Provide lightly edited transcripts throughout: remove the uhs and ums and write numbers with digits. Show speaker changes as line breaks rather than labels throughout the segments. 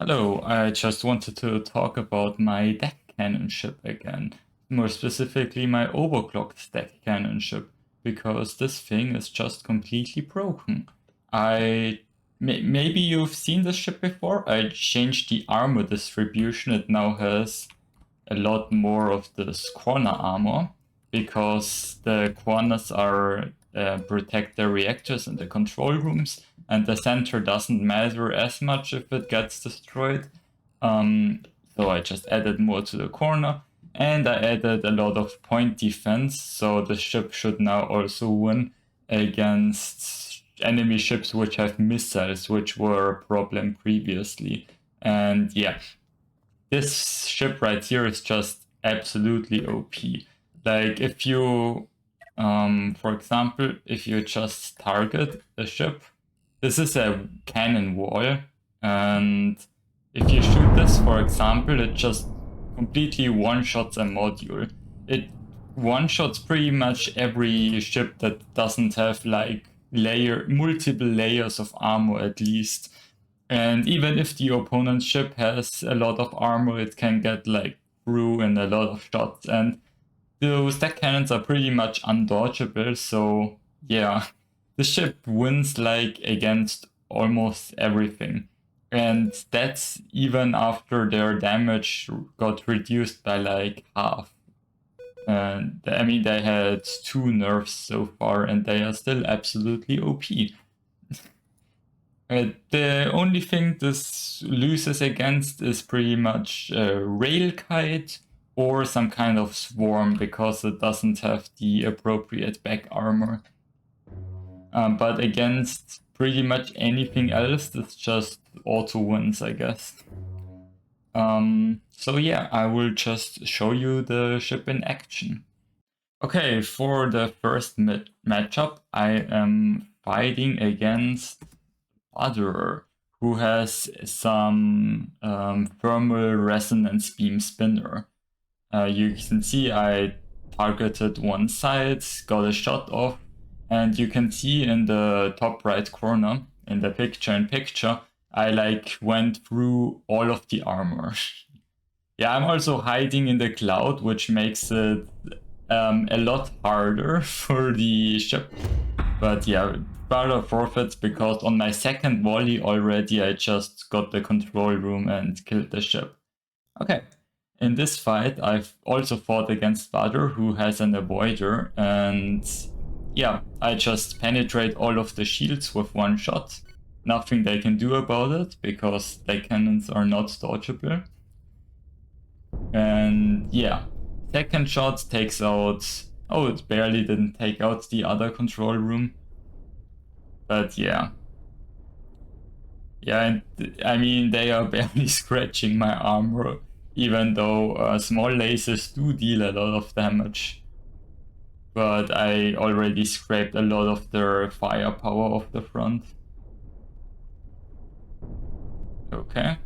Hello, I just wanted to talk about my deck cannon ship again. More specifically, my overclocked deck cannon ship, because this thing is just completely broken. Maybe you've seen this ship before. I changed the armor distribution. It now has a lot more of this corner armor because the corners are protect the reactors in the control rooms, and the center doesn't matter as much if it gets destroyed. Um, so I just added more to the corner, and I added a lot of point defense, so the ship should now also win against enemy ships which have missiles, which were a problem previously. And yeah, this ship right here is just absolutely OP. Like if you, for example, if you just target a ship, this is a cannon wall, and if you shoot this, for example, it just completely one-shots a module. It one-shots pretty much every ship that doesn't have like multiple layers of armor at least. And even if the opponent's ship has a lot of armor, it can get like through in a lot of shots. And those deck cannons are pretty much undodgeable, so yeah, the ship wins like against almost everything. And that's even after their damage got reduced by like half. And I mean, they had 2 nerfs so far, and they are still absolutely OP. The only thing this loses against is pretty much rail kite or some kind of swarm because it doesn't have the appropriate back armor. But against pretty much anything else, it's just auto wins, I guess. So yeah, I will just show you the ship in action. Okay, for the first matchup, I am fighting against Other, who has some thermal resonance beam spinner. You can see I targeted one side, got a shot off, and you can see in the top right corner in the picture, I like went through all of the armor. Yeah, I'm also hiding in the cloud, which makes it a lot harder for the ship. But yeah, brawler forfeits because on my second volley already I just got the control room and killed the ship. Okay, in this fight I've also fought against Butter, who has an avoider, and yeah, I just penetrate all of the shields with one shot. Nothing they can do about it because their cannons are not dodgeable. And yeah, second shot takes out. Oh, it barely didn't take out the other control room. But yeah. Yeah, and I mean, they are barely scratching my armor, even though small lasers do deal a lot of damage. But I already scraped a lot of their firepower off the front. Okay.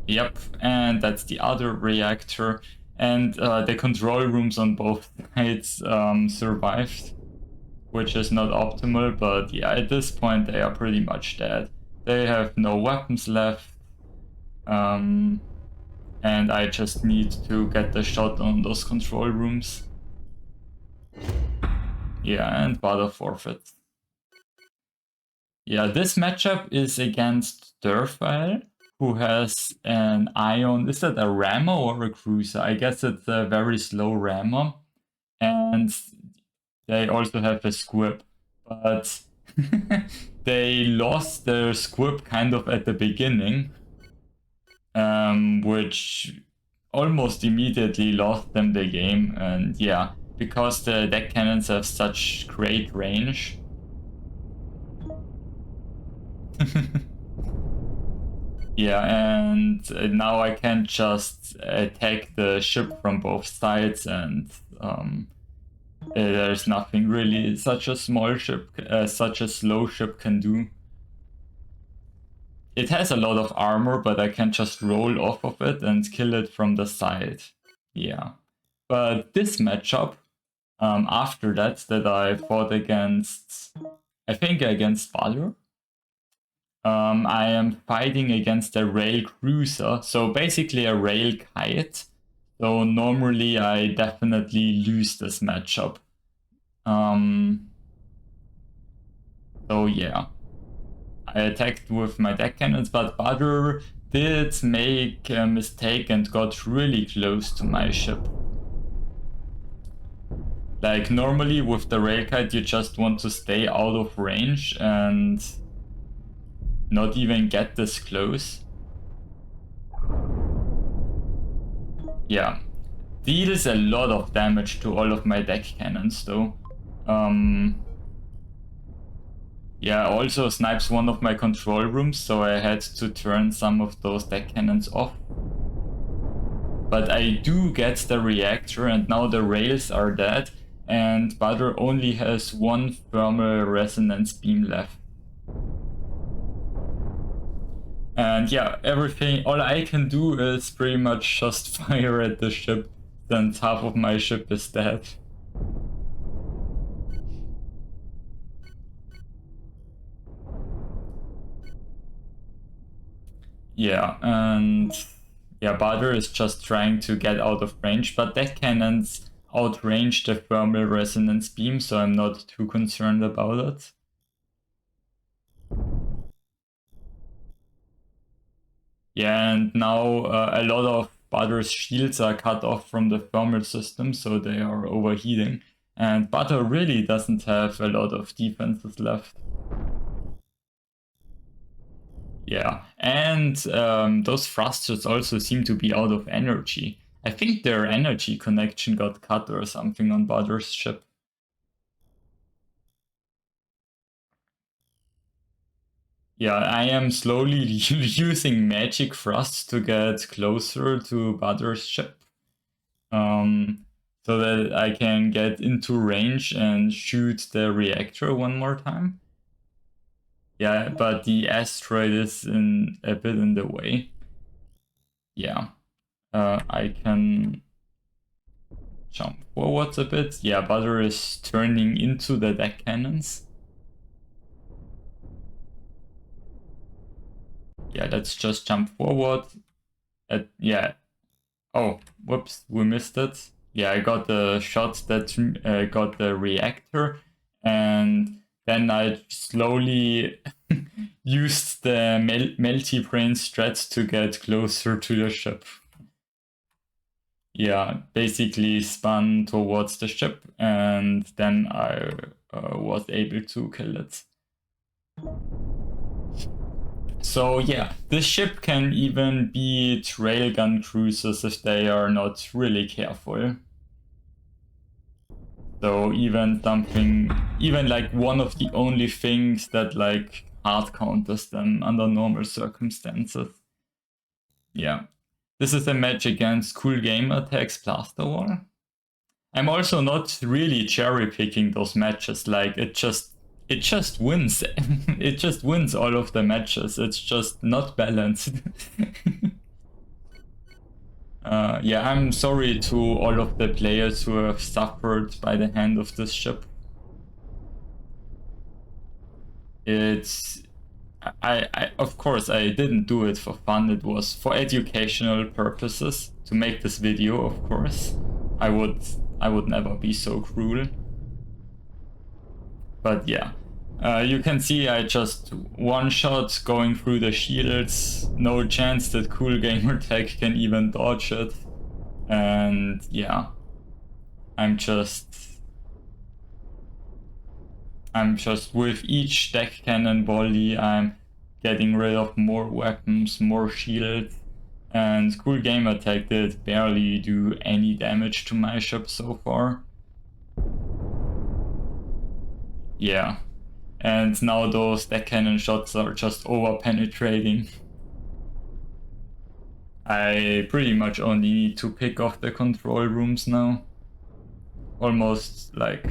Yep, and that's the other reactor. And the control rooms on both sides survived, which is not optimal, but yeah, at this point they are pretty much dead. They have no weapons left, and I just need to get the shot on those control rooms. Yeah, and Butter forfeit. Yeah, this matchup is against Durfile, who has an ion. Is that a rammer or a cruiser? I guess it's a very slow rammer. And they also have a squib. But they lost their squib kind of at the beginning, which almost immediately lost them the game. And yeah, because the deck cannons have such great range. Yeah, and now I can just attack the ship from both sides, and there's nothing really such a small ship, such a slow ship can do. It has a lot of armor, but I can just roll off of it and kill it from the side. Yeah. But this matchup, after that I fought against, I think against Valor. I am fighting against a rail cruiser, so basically a rail kite. So normally I definitely lose this matchup. So yeah, I attacked with my deck cannons, but Butter did make a mistake and got really close to my ship. Like normally with the rail kite you just want to stay out of range and not even get this close. Yeah, deals a lot of damage to all of my deck cannons though. Yeah, also snipes one of my control rooms, so I had to turn some of those deck cannons off. But I do get the reactor, and now the rails are dead, and Butter only has one thermal resonance beam left. And yeah, everything, all I can do is pretty much just fire at the ship, since half of my ship is dead. Yeah, and yeah, Butter is just trying to get out of range, but deck cannons outrange the thermal resonance beam, so I'm not too concerned about it. Yeah, and now a lot of Butter's shields are cut off from the thermal system, so they are overheating. And Butter really doesn't have a lot of defenses left. Yeah, and those thrusters also seem to be out of energy. I think their energy connection got cut or something on Butter's ship. Yeah, I am slowly using magic thrusts to get closer to Butter's ship. So that I can get into range and shoot the reactor one more time. Yeah, but the asteroid is a bit in the way. Yeah, I can jump forwards a bit. Yeah, Butter is turning into the deck cannons. Yeah, let's just jump forward. Yeah. Oh, whoops, we missed it. Yeah, I got the shot that got the reactor, and then I slowly used the melty brain strat to get closer to the ship. Yeah, basically spun towards the ship, and then I was able to kill it. So yeah, this ship can even beat railgun cruisers if they are not really careful. So even like one of the only things that like hard counters them under normal circumstances. Yeah. This is a match against Cool Gamer Tech's Plaster Wall. I'm also not really cherry picking those matches, like it just wins. It just wins all of the matches. It's just not balanced. Yeah, I'm sorry to all of the players who have suffered by the hand of this ship. It's I of course I didn't do it for fun. It was for educational purposes to make this video, of course. I would never be so cruel. But yeah. You can see I just one shot going through the shields, no chance that Cool Gamer Tech can even dodge it. And yeah, I'm just with each deck cannon volley, I'm getting rid of more weapons, more shields, and Cool Gamer Tech did barely do any damage to my ship so far. Yeah. And now those deck cannon shots are just over penetrating. I pretty much only need to pick off the control rooms now. Almost like...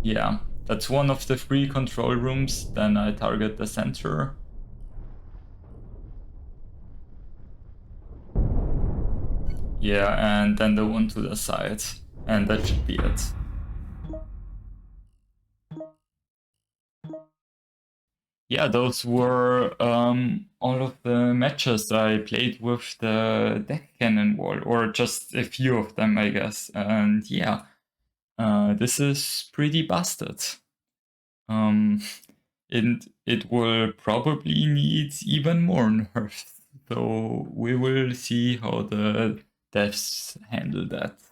Yeah, that's one of the 3 control rooms, then I target the center. Yeah, and then the one to the side. And that should be it. yeah, those were all of the matches I played with the deck cannon wall, or just a few of them, I guess. And yeah, this is pretty busted. And it will probably need even more nerfs. So we will see how the devs handle that.